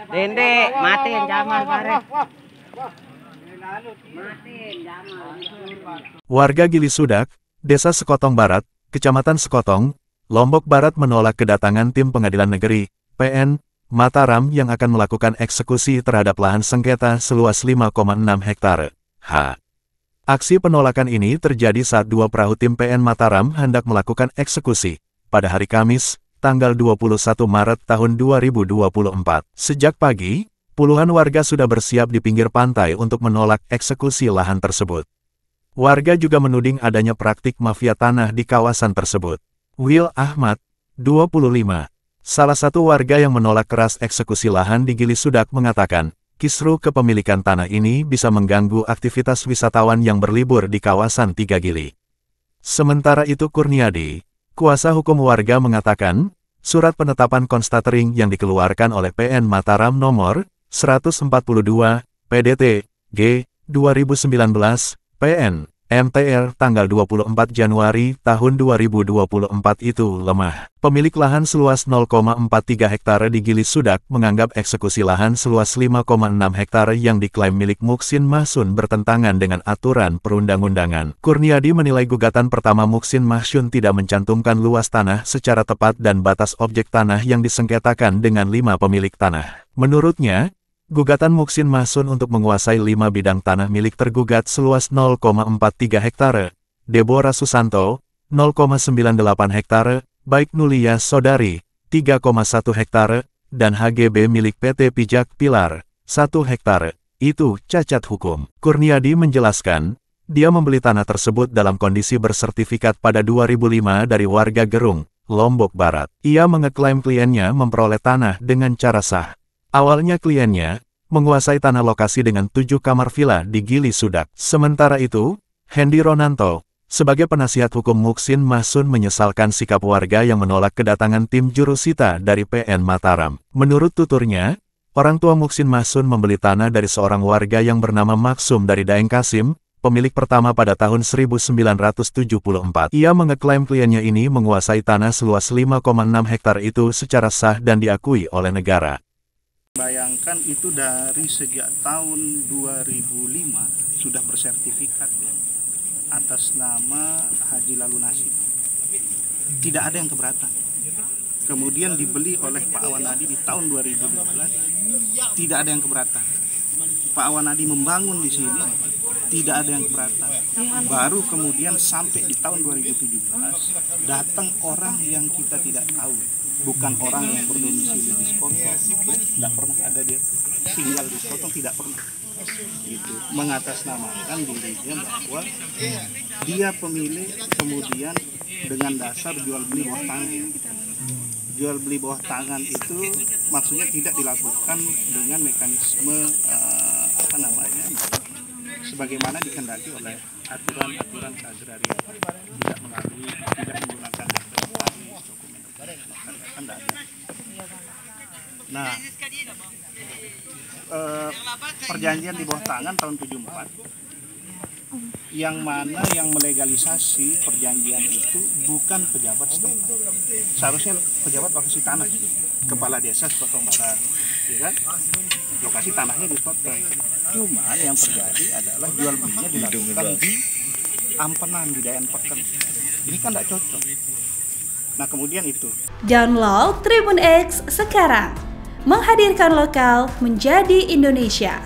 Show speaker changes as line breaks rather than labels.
Dende, matiin Jamal bareng. Matiin Jamal.
Warga Gili Sudak, Desa Sekotong Barat, Kecamatan Sekotong, Lombok Barat menolak kedatangan tim Pengadilan Negeri, PN, Mataram yang akan melakukan eksekusi terhadap lahan sengketa seluas 5,6 hektare. Aksi penolakan ini terjadi saat dua perahu tim PN Mataram hendak melakukan eksekusi pada hari Kamis, tanggal 21 Maret tahun 2024. Sejak pagi, puluhan warga sudah bersiap di pinggir pantai untuk menolak eksekusi lahan tersebut. Warga juga menuding adanya praktik mafia tanah di kawasan tersebut. Will Ahmad, 25, salah satu warga yang menolak keras eksekusi lahan di Gili Sudak mengatakan, kisru kepemilikan tanah ini bisa mengganggu aktivitas wisatawan yang berlibur di kawasan Tiga Gili. Sementara itu Kurniadi, kuasa hukum warga mengatakan, surat penetapan konstatering yang dikeluarkan oleh PN Mataram nomor 142, PDT, G, 2019, PN, MTR tanggal 24 Januari tahun 2024 itu lemah. Pemilik lahan seluas 0,43 hektare di Gili Sudak menganggap eksekusi lahan seluas 5,6 hektare yang diklaim milik Muksin Mahsun bertentangan dengan aturan perundang-undangan. Kurniadi menilai gugatan pertama Muksin Mahsun tidak mencantumkan luas tanah secara tepat dan batas objek tanah yang disengketakan dengan 5 pemilik tanah. Menurutnya, gugatan Muksin Mahsun untuk menguasai 5 bidang tanah milik tergugat seluas 0,43 hektare, Deborah Susanto, 0,98 hektare, Baik Nulia Sodari, 3,1 hektare, dan HGB milik PT Pijak Pilar, 1 hektare, itu cacat hukum. Kurniadi menjelaskan, dia membeli tanah tersebut dalam kondisi bersertifikat pada 2005 dari warga Gerung, Lombok Barat. Ia mengeklaim kliennya memperoleh tanah dengan cara sah. Awalnya kliennya menguasai tanah lokasi dengan 7 kamar villa di Gili Sudak. Sementara itu, Hendy Ronanto, sebagai penasihat hukum Muksin Mahsun menyesalkan sikap warga yang menolak kedatangan tim jurusita dari PN Mataram. Menurut tuturnya, orang tua Muksin Mahsun membeli tanah dari seorang warga yang bernama Maksum dari Daeng Kasim, pemilik pertama pada tahun 1974. Ia mengeklaim kliennya ini menguasai tanah seluas 5,6 hektar itu secara sah dan diakui oleh negara.
Bayangkan itu dari sejak tahun 2005 sudah bersertifikat ya, atas nama Haji Lalu Nasib. Tidak ada yang keberatan. Kemudian dibeli oleh Pak Awanadi di tahun 2012, tidak ada yang keberatan. Pak Awanadi membangun di sini, tidak ada yang keberatan. Baru kemudian sampai di tahun 2017 datang orang yang kita tidak tahu. Bukan orang yang berdomisili di Sekotong, tidak pernah ada dia tinggal di Sekotong, tidak pernah. Gitu. Mengatasnamakan dirinya bahwa dia pemilik, kemudian dengan dasar jual beli bawah tangan. Jual beli bawah tangan itu maksudnya tidak dilakukan dengan mekanisme sebagaimana dikehendaki oleh aturan keagrarian, tidak melalui, tidak menggunakan Nah, perjanjian di bawah tangan tahun 74, yang mana yang melegalisasi perjanjian itu bukan pejabat setempat. Seharusnya pejabat lokasi tanah, kepala desa Sekotong Barat, ya kan? Lokasi tanahnya di Sekotong. Cuman yang terjadi adalah jual belinya dilakukan di Ampenan, di Dayan Peken. Ini kan tidak cocok. Nah, kemudian itu.
Download Tribun X sekarang. Menghadirkan lokal menjadi Indonesia.